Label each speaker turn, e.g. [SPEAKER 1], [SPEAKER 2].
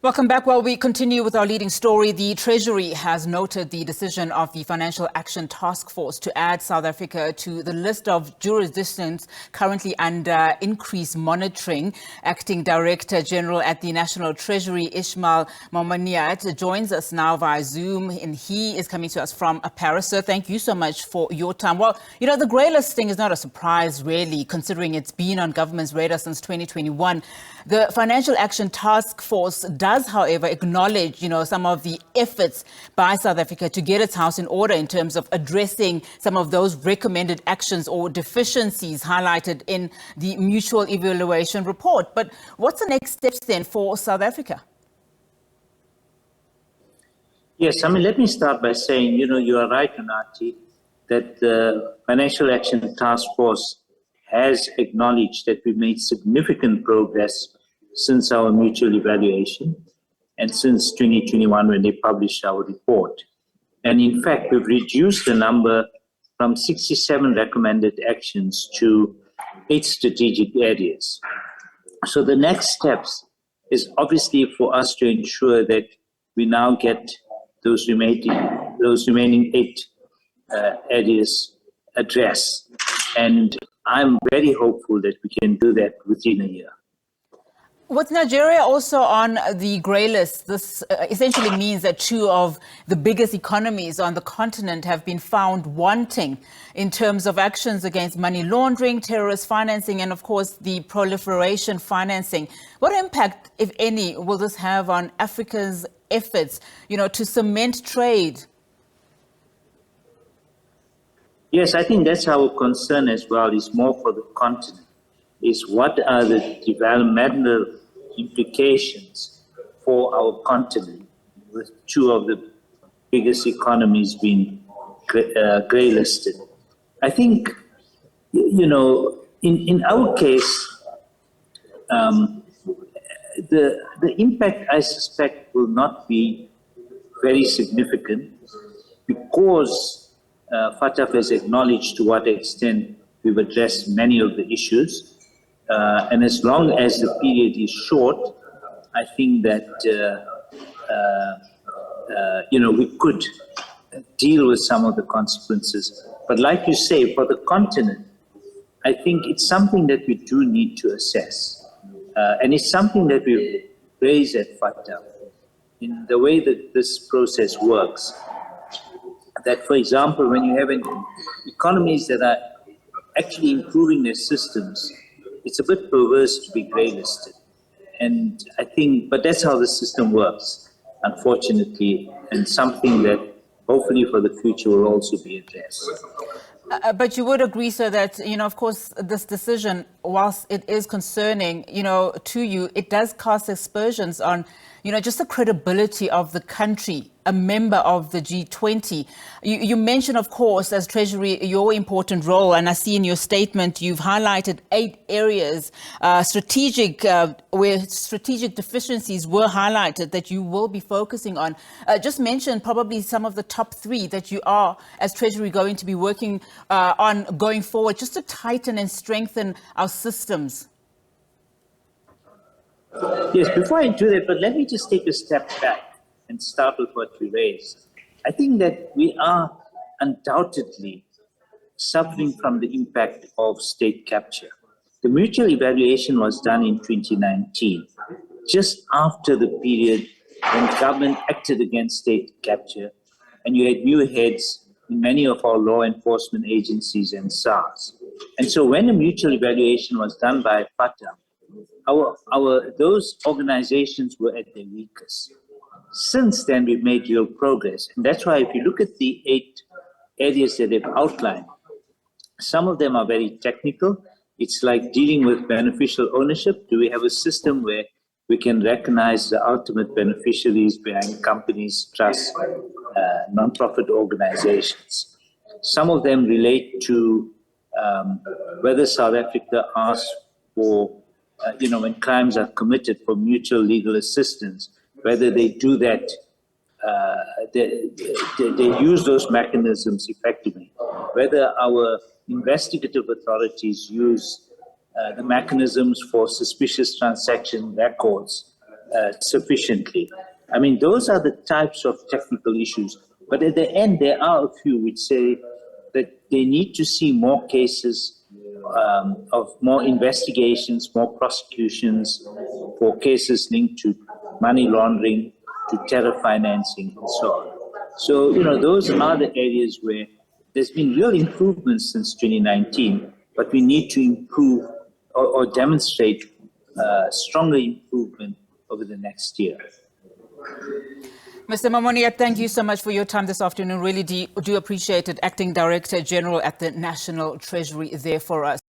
[SPEAKER 1] Welcome back. Well, we continue with our leading story. The Treasury has noted the decision of the Financial Action Task Force to add South Africa to the list of jurisdictions currently under increased monitoring. Acting Director General at the National Treasury, Ismail Momoniat, joins us now via Zoom, and he is coming to us from Paris. Sir, thank you so much for your time. Well, the greylisting is not a surprise, really, considering it's been on government's radar since 2021. The Financial Action Task Force does, however, acknowledge, some of the efforts by South Africa to get its house in order in terms of addressing some of those recommended actions or deficiencies highlighted in the mutual evaluation report. But what's the next steps then for South Africa?
[SPEAKER 2] Yes, let me start by saying, you are right, Anati, that the Financial Action Task Force has acknowledged that we've made significant progress since our mutual evaluation and since 2021 when they published our report. And in fact, we've reduced the number from 67 recommended actions to 8 strategic areas. So the next steps is obviously for us to ensure that we now get those remaining 8 areas addressed. And I'm very hopeful that we can do that within a year.
[SPEAKER 1] With Nigeria also on the grey list, this essentially means that 2 of the biggest economies on the continent have been found wanting in terms of actions against money laundering, terrorist financing, and of course the proliferation financing. What impact, if any, will this have on Africa's efforts, to cement trade?
[SPEAKER 2] Yes, I think that's our concern as well, is more for the continent, is what are the developmental implications for our continent, with 2 of the biggest economies being grey-listed. I think, in our case, the impact, I suspect, will not be very significant because FATF has acknowledged to what extent we've addressed many of the issues. And as long as the period is short, I think that, we could deal with some of the consequences. But like you say, for the continent, I think it's something that we do need to assess. And it's something that we raise at FATF in the way that this process works. That, for example, when you have economies that are actually improving their systems, it's a bit perverse to be grey-listed. And I think, but that's how the system works, unfortunately, and something that hopefully for the future will also be addressed.
[SPEAKER 1] But you would agree, sir, that, of course, this decision, whilst it is concerning, to you, it does cast aspersions on, just the credibility of the country, a member of the G20. You mentioned, of course, as Treasury, your important role, and I see in your statement you've highlighted 8 areas, where strategic deficiencies were highlighted that you will be focusing on. Just mention probably some of the top 3 that you are, as Treasury, going to be working on going forward, just to tighten and strengthen our systems.
[SPEAKER 2] Yes, before I do that, but let me just take a step back and start with what you raised. I think that we are undoubtedly suffering from the impact of state capture. The mutual evaluation was done in 2019, just after the period when government acted against state capture, and you had new heads in many of our law enforcement agencies and SARS. And so when a mutual evaluation was done by FATF, those organizations were at their weakest. Since then, we've made real progress. And that's why if you look at the 8 areas that they've outlined, some of them are very technical. It's like dealing with beneficial ownership. Do we have a system where we can recognize the ultimate beneficiaries behind companies, trusts, non-profit organizations? Some of them relate to whether South Africa asks for, when crimes are committed, for mutual legal assistance, whether they do that, they use those mechanisms effectively, whether our investigative authorities use the mechanisms for suspicious transaction records sufficiently. I mean, those are the types of technical issues. But at the end, there are a few which say that they need to see more cases of more investigations, more prosecutions for cases linked to money laundering, to terror financing, and so on. So, those are the areas where there's been real improvements since 2019, but we need to improve or demonstrate stronger improvement over the next year.
[SPEAKER 1] Mr. Momoniat, thank you so much for your time this afternoon. Really do appreciate it. Acting Director General at the National Treasury there for us.